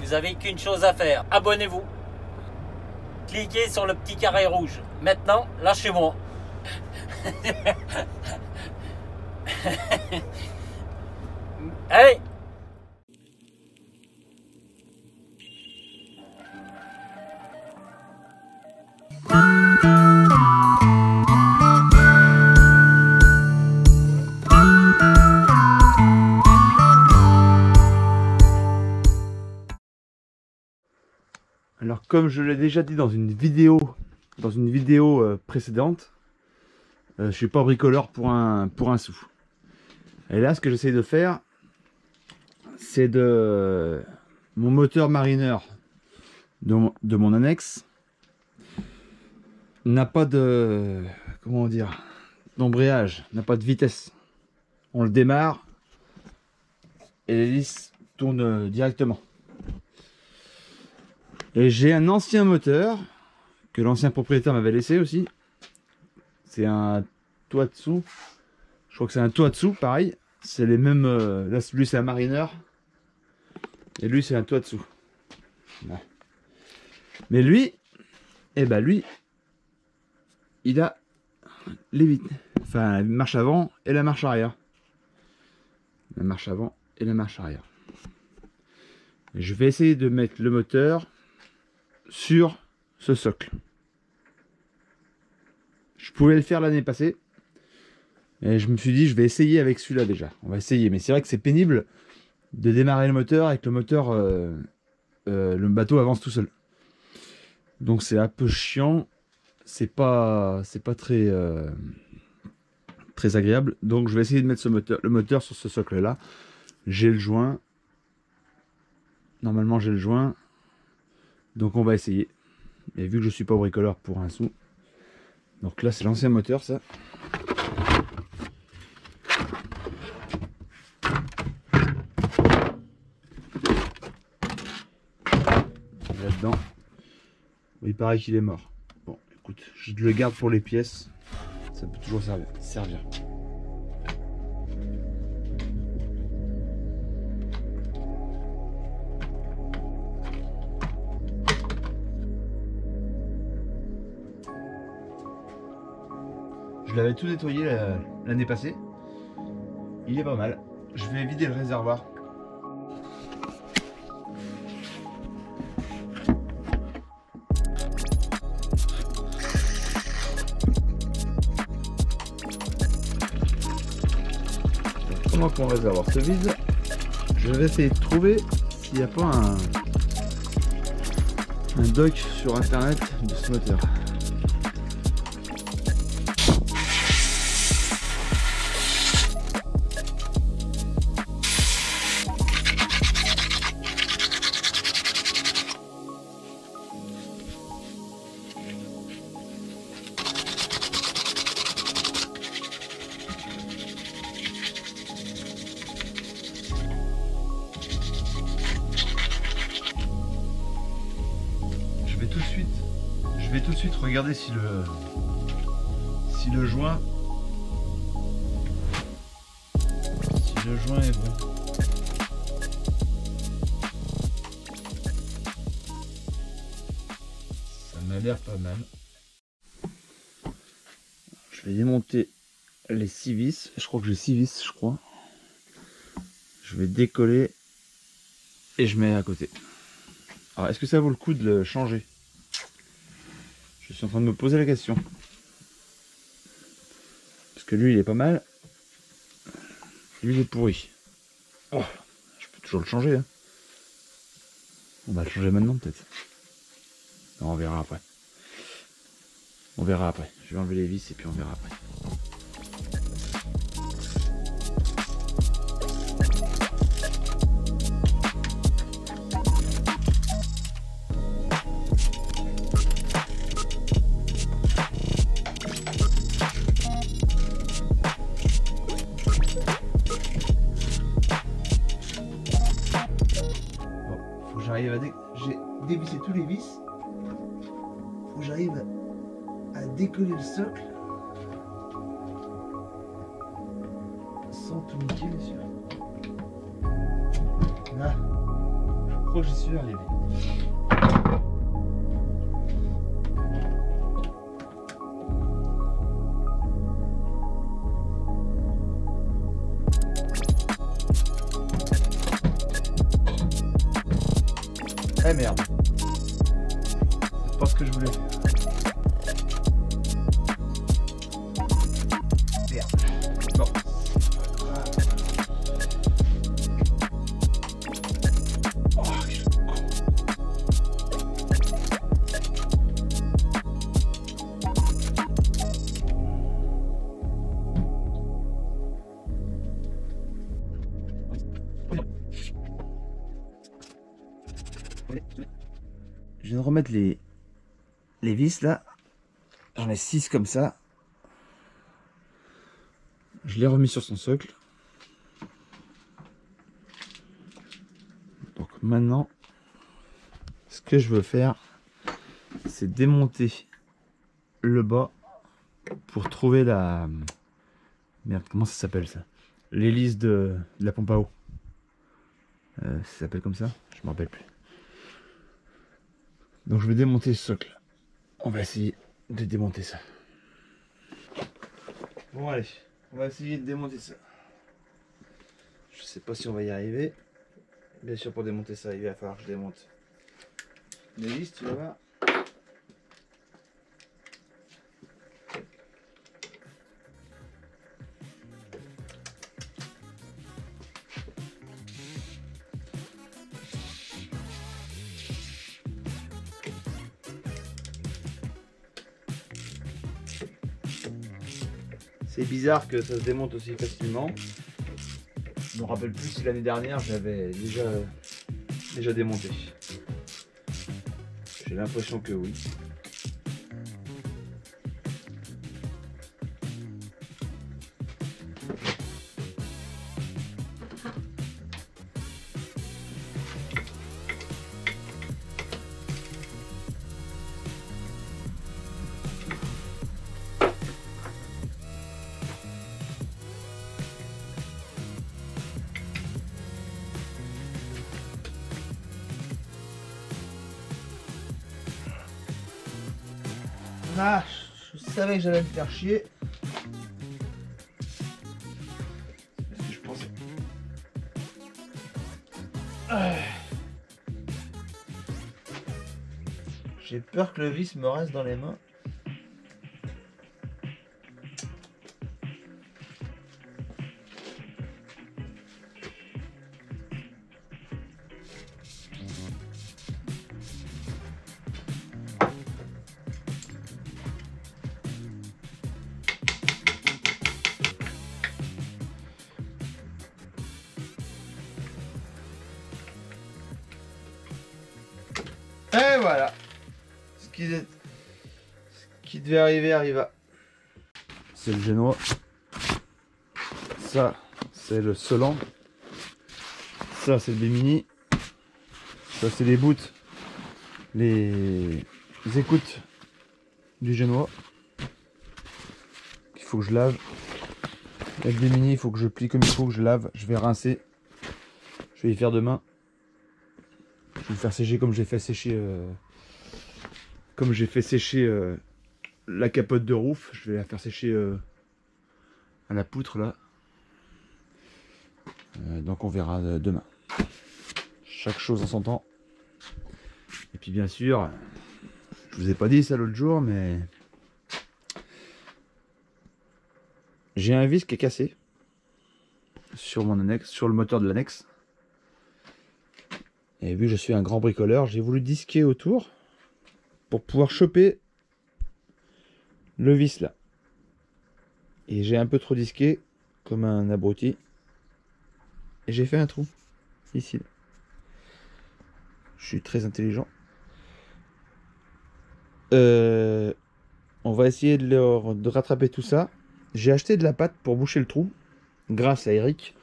vous avez qu'une chose à faire. Abonnez-vous. Cliquez sur le petit carré rouge. Maintenant, lâchez-moi. Allez! Alors comme je l'ai déjà dit dans une vidéo précédente, je suis pas bricoleur pour un sou. Et là ce que j'essaye de faire, c'est de mon moteur Mariner de mon annexe n'a pas de, comment dire, d'embrayage, n'a pas de vitesse. On le démarre et l'hélice tourne directement. Et j'ai un ancien moteur que l'ancien propriétaire m'avait laissé aussi. C'est un Tohatsu. Je crois que c'est un Tohatsu, pareil. C'est les mêmes. Là, lui c'est un Mariner. Et lui c'est un Tohatsu. Ouais. Mais lui, eh ben lui, il a la marche avant et la marche arrière. La marche avant et la marche arrière. Et je vais essayer de mettre le moteur sur ce socle. Je pouvais le faire l'année passée et je me suis dit je vais essayer avec celui-là déjà. On va essayer, mais c'est vrai que c'est pénible de démarrer le moteur avec le moteur, le bateau avance tout seul. Donc c'est un peu chiant, c'est pas très très agréable. Donc je vais essayer de mettre le moteur sur ce socle là. J'ai le joint. Normalement j'ai le joint. Donc on va essayer. Et vu que je suis pas bricoleur pour un sou. Donc là c'est l'ancien moteur ça. Là-dedans. Il paraît qu'il est mort. Bon écoute, je le garde pour les pièces. Ça peut toujours servir. Je l'avais tout nettoyé l'année passée. Il est pas mal. Je vais vider le réservoir. Pendant que mon réservoir se vide, je vais essayer de trouver s'il n'y a pas un doc sur internet de ce moteur. Je vais tout de suite regarder si le joint est bon. Ça m'a l'air pas mal. Je vais démonter les 6 vis. Je crois que j'ai 6 vis, je crois. Je vais décoller et je mets à côté. Alors, est-ce que ça vaut le coup de le changer? Je suis en train de me poser la question. Parce que lui, il est pas mal. Lui, il est pourri. Oh, je peux toujours le changer. Hein. On va le changer maintenant, peut-être. Non, on verra après. On verra après. Je vais enlever les vis et puis on verra après. J'ai dévissé tous les vis. Faut que j'arrive à décoller le socle sans tout niquer, bien sûr. Là, je crois que j'y suis arrivé. Eh merde. C'est pas ce que je voulais faire. Merde. Bon. Oh, quel con. Je viens de remettre les vis là. J'en ai 6 comme ça. Je l'ai remis sur son socle. Donc maintenant, ce que je veux faire, c'est démonter le bas pour trouver la... Merde, comment ça s'appelle ça? L'hélice de la pompe à eau. Ça s'appelle comme ça? Je me rappelle plus. Donc je vais démonter ce socle. On va essayer de démonter ça. Bon allez, on va essayer de démonter ça. Je sais pas si on va y arriver. Bien sûr, pour démonter ça, il va falloir que je démonte l'hélice, tu vas voir. C'est bizarre que ça se démonte aussi facilement. Je me rappelle plus si l'année dernière j'avais déjà démonté. J'ai l'impression que oui. Ah, je savais que j'allais me faire chier. C'est ce que je pensais. J'ai peur que le vis me reste dans les mains. Et voilà. Ce qui devait arriver arriva. C'est le génois. Ça, c'est le Solan. Ça, c'est le Bimini. Ça, c'est les boots. Les écoutes du génois. Il faut que je lave. Et le Bimini, il faut que je plie comme il faut, que je lave. Je vais rincer. Je vais y faire demain. Je vais le faire sécher comme j'ai fait sécher la capote de roof. Je vais la faire sécher à la poutre là. Donc on verra demain. Chaque chose en son temps. Et puis bien sûr, je vous ai pas dit ça l'autre jour, mais j'ai un vis qui est cassé sur mon annexe, sur le moteur de l'annexe. Et vu que je suis un grand bricoleur, j'ai voulu disquer autour pour pouvoir choper le vis là. Et j'ai un peu trop disqué comme un abruti. Et j'ai fait un trou ici. Je suis très intelligent. On va essayer de rattraper tout ça. J'ai acheté de la pâte pour boucher le trou grâce à Eric.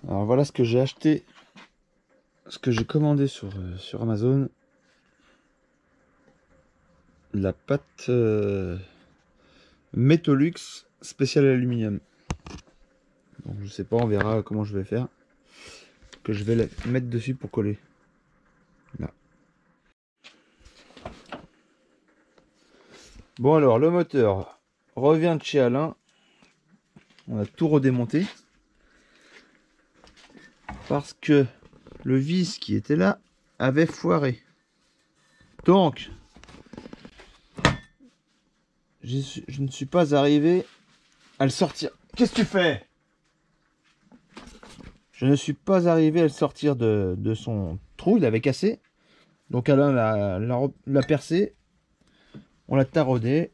Alors voilà ce que j'ai acheté, ce que j'ai commandé sur Amazon. La pâte Métolux spécial aluminium. Donc je sais pas, on verra comment je vais faire. que je vais mettre dessus pour coller. Là. Bon alors, le moteur revient de chez Alain. On a tout redémonté. Parce que le vis qui était là avait foiré. Donc, je ne suis pas arrivé à le sortir. Qu'est-ce que tu fais? Je ne suis pas arrivé à le sortir de son trou. Il avait cassé. Donc Alain l'a percé. On l'a taraudé.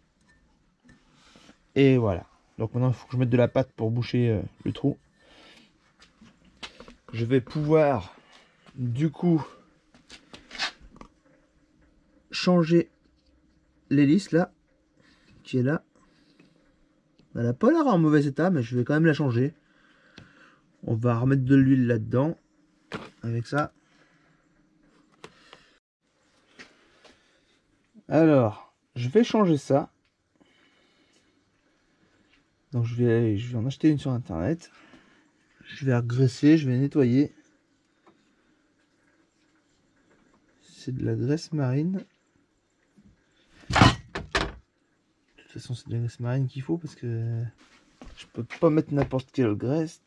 Et voilà. Donc maintenant, il faut que je mette de la pâte pour boucher le trou. Je vais pouvoir, du coup, changer l'hélice là, qui est là. Elle n'a pas l'air en mauvais état, mais je vais quand même la changer. On va remettre de l'huile là-dedans, avec ça. Alors, je vais changer ça. Donc je vais en acheter une sur internet. Je vais regraisser, je vais nettoyer. C'est de la graisse marine. De toute façon, c'est de la graisse marine qu'il faut parce que je peux pas mettre n'importe quelle graisse.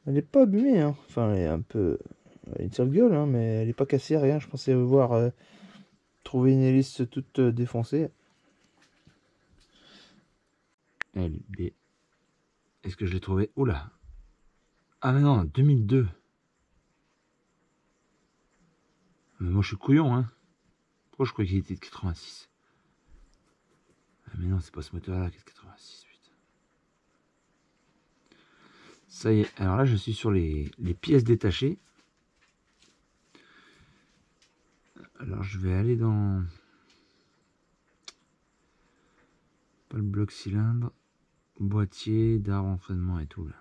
Elle est pas abîmée, hein. Enfin, elle est un peu. Elle a une sale gueule, hein, mais elle est pas cassée, rien. Je pensais voir trouver une hélice toute défoncée. LB. Est-ce que je l'ai trouvé? Oula! Ah, mais non, 2002. Mais moi, je suis couillon, hein. Pourquoi je croyais qu'il était de 86? Ah, mais non, c'est pas ce moteur-là qui est de 86, putain. Ça y est, alors là, je suis sur les pièces détachées. Alors, je vais aller dans... Pas le bloc cylindre. Boîtier, d'arbre entraînement et tout, là.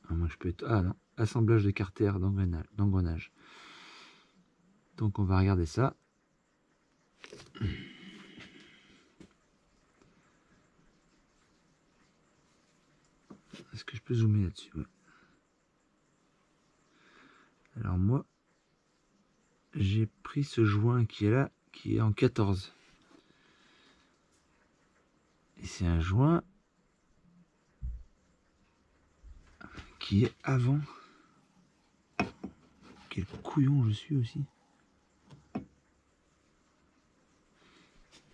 Ah, moi, je peux être... Ah, non. Assemblage de carters d'engrenage. Donc, on va regarder ça. Est-ce que je peux zoomer là-dessus? Ouais. Alors, moi, j'ai pris ce joint qui est là, qui est en 14. Et c'est un joint qui est avant. Quel couillon je suis aussi.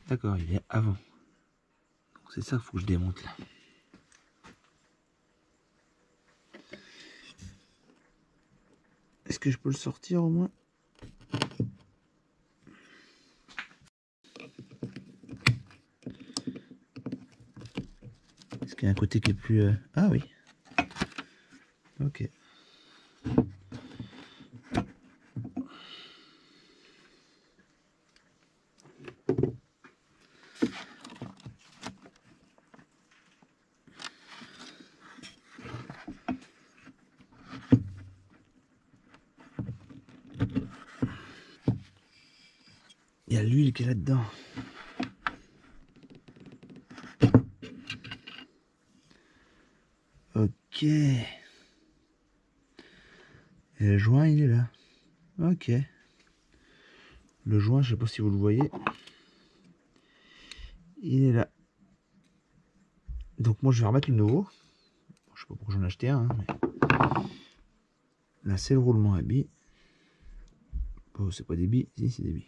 D'accord, il est avant. Donc c'est ça qu'il faut que je démonte là. Est-ce que je peux le sortir au moins? Est-ce qu'il y a un côté qui est plus... Ah oui. Ok. Il y a l'huile qui est là-dedans. Ok. Et le joint, il est là. Ok. Le joint, je sais pas si vous le voyez. Il est là. Donc moi, je vais remettre le nouveau. Je sais pas pourquoi j'en ai acheté un. Mais... Là, c'est le roulement à billes. Oh, c'est pas des billes. Si, c'est des billes.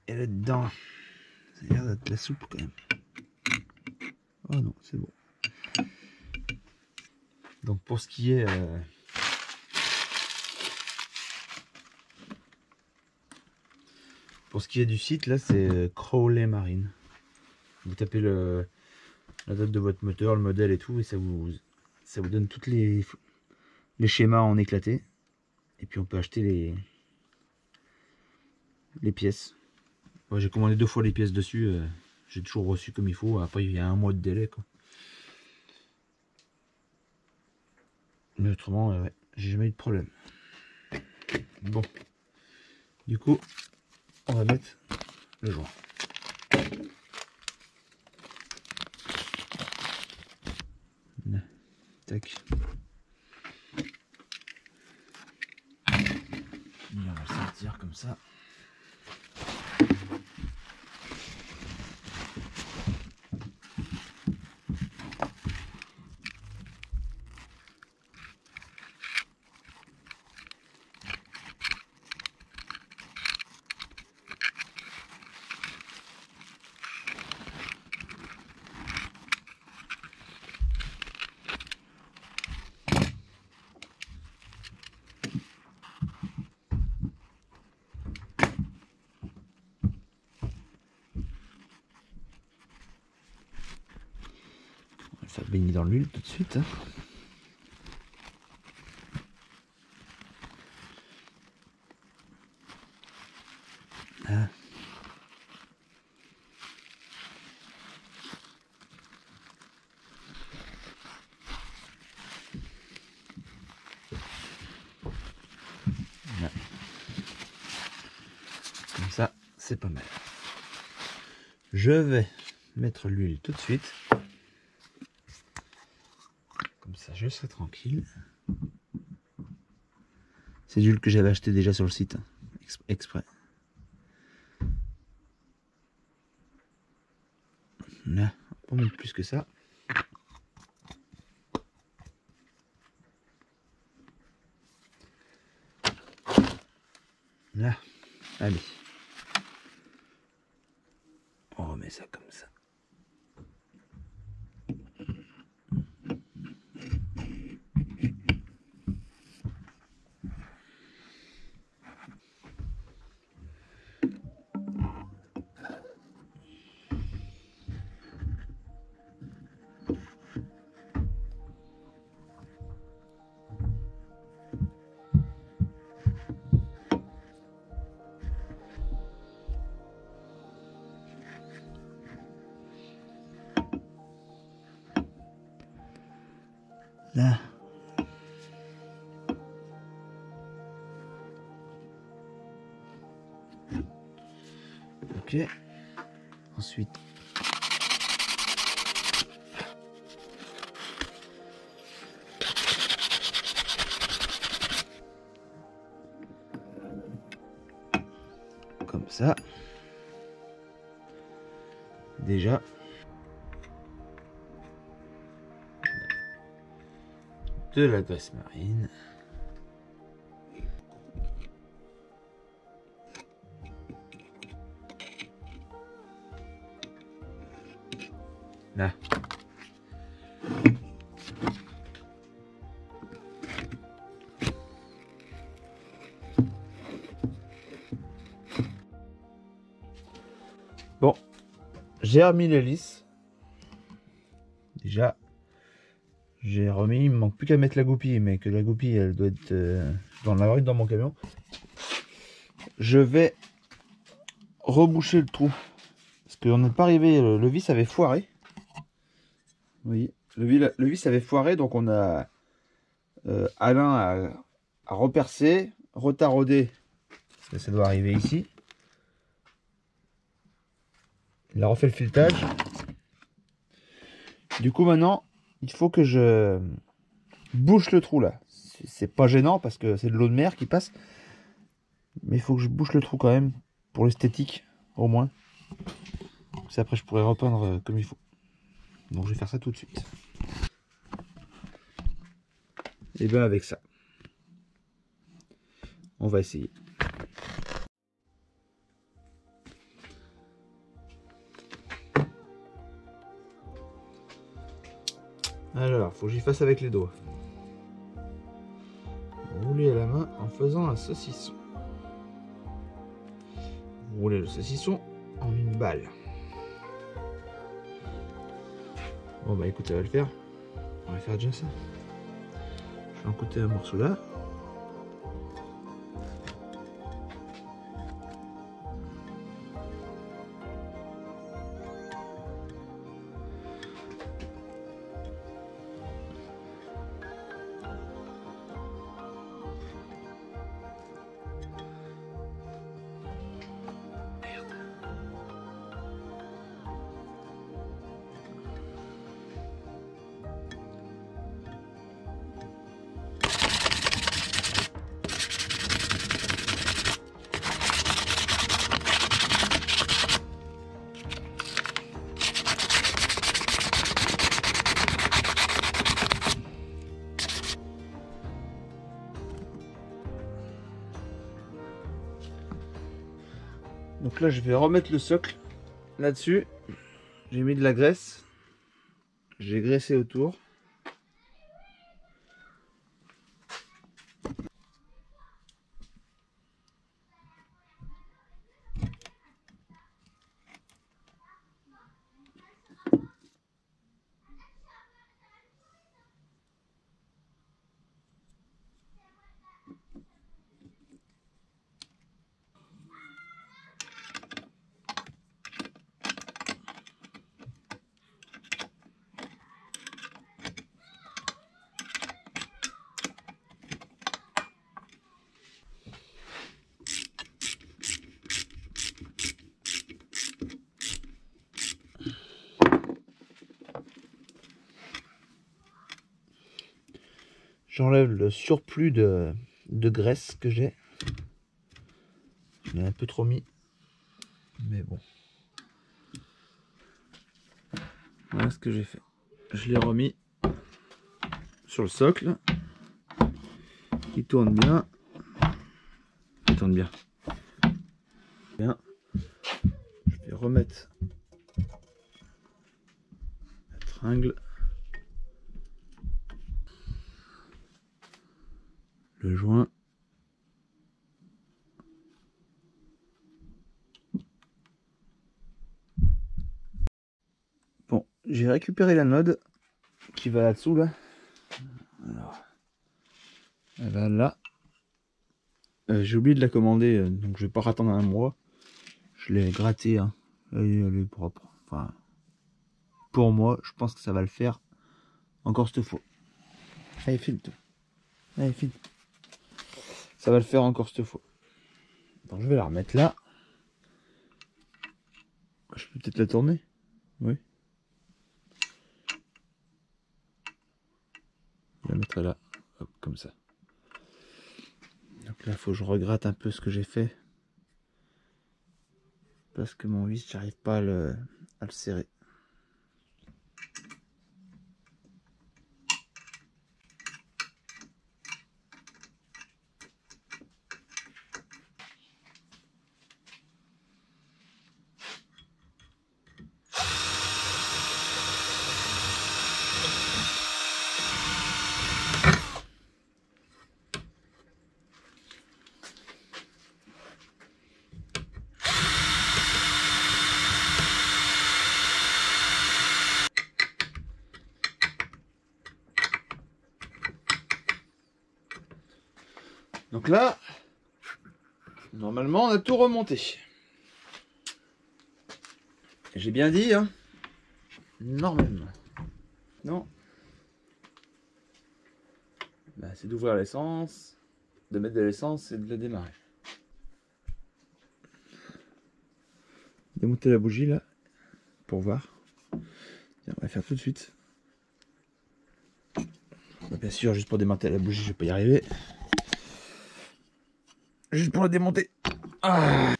Et là-dedans, ça a l'air d'être la soupe quand même. Oh non, c'est bon. Donc pour ce qui est du site, là c'est Crowley Marine. Vous tapez la date de votre moteur, le modèle et tout, et ça vous donne toutes les schémas en éclaté. Et puis on peut acheter les pièces. Moi, j'ai commandé 2 fois les pièces dessus. J'ai toujours reçu comme il faut. Après il y a 1 mois de délai, quoi. Mais autrement, ouais, j'ai jamais eu de problème. Bon. Du coup, on va mettre le joint. Tac. Et on va le sortir comme ça. On va le faire baigner dans l'huile tout de suite. Hein. Ah. Là. Comme ça, c'est pas mal. Je vais mettre l'huile tout de suite. Comme ça, je serai tranquille. C'est l'huile que j'avais acheté déjà sur le site, hein, exprès. Là, on peut mettre plus que ça. Là, allez. On remet ça comme ça. Là. Ok. Ensuite. Comme ça. Déjà. De la graisse marine. Là. Bon, j'ai remis l'hélice. Déjà, j'ai remis. Il me manque plus qu'à mettre la goupille, mais que la goupille, elle doit être. Je vais en avoir une dans mon camion. Je vais reboucher le trou parce qu'on n'est pas arrivé. Le vis avait foiré. Oui, le vis avait foiré, donc on a Alain a repercé, retaraudé. Parce que ça doit arriver ici. Il a refait le filetage. Du coup, maintenant, il faut que je bouche le trou là. C'est pas gênant parce que c'est de l'eau de mer qui passe. Mais il faut que je bouche le trou quand même. Pour l'esthétique, au moins. C'est après, je pourrais repeindre comme il faut. Donc, je vais faire ça tout de suite. Et bien, avec ça, on va essayer. Alors, faut que j'y fasse avec les doigts. Rouler à la main en faisant un saucisson. Rouler le saucisson en une balle. Bon bah écoute, ça va le faire. On va faire déjà ça. Je vais en côté un morceau là. là je vais remettre le socle là-dessus. J'ai mis de la graisse. J'ai graissé autour. J'enlève le surplus de graisse que j'ai. J'en ai un peu trop mis. Mais bon. Voilà ce que j'ai fait. Je l'ai remis sur le socle. Il tourne bien. Il tourne bien. Bien. Je vais remettre la tringle. Le joint. Bon, j'ai récupéré la node qui va là-dessous là. Alors, elle va là. J'ai oublié de la commander, donc je vais pas attendre un mois. Je l'ai grattée, hein. Elle est propre. Enfin, pour moi, je pense que ça va le faire encore cette fois. Allez, file toi. Allez, file. Ça va le faire encore cette fois. Donc je vais la remettre là. Je peux peut-être la tourner. Oui. Je la mettrai là. Hop, comme ça. Donc là, il faut que je regratte un peu ce que j'ai fait. Parce que mon vis, j'arrive pas à le serrer. Donc là, normalement, on a tout remonté. J'ai bien dit, hein. Normalement. Non. Bah, c'est d'ouvrir l'essence, de mettre de l'essence et de la démarrer. Démonter la bougie là, pour voir. Tiens, on va faire tout de suite. Bah, bien sûr, juste pour démonter la bougie, je vais pas y arriver. Juste pour la démonter. Ah.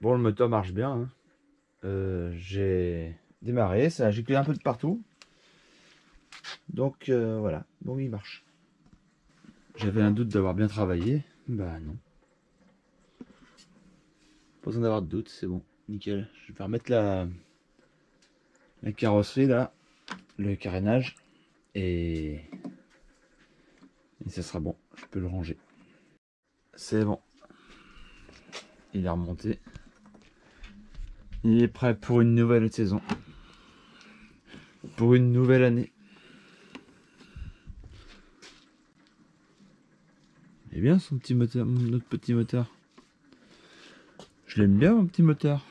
Bon, le moteur marche bien, hein. J'ai démarré, ça a giclé un peu de partout. Donc voilà, bon, il marche. J'avais un doute d'avoir bien travaillé. Bah non. Pas besoin d'avoir de doute, c'est bon, nickel. Je vais remettre la carrosserie là, le carénage, et ça sera bon, je peux le ranger. C'est bon. Il est remonté. Il est prêt pour une nouvelle saison. Pour une nouvelle année. Il est bien son petit moteur, notre petit moteur. Je l'aime bien mon petit moteur.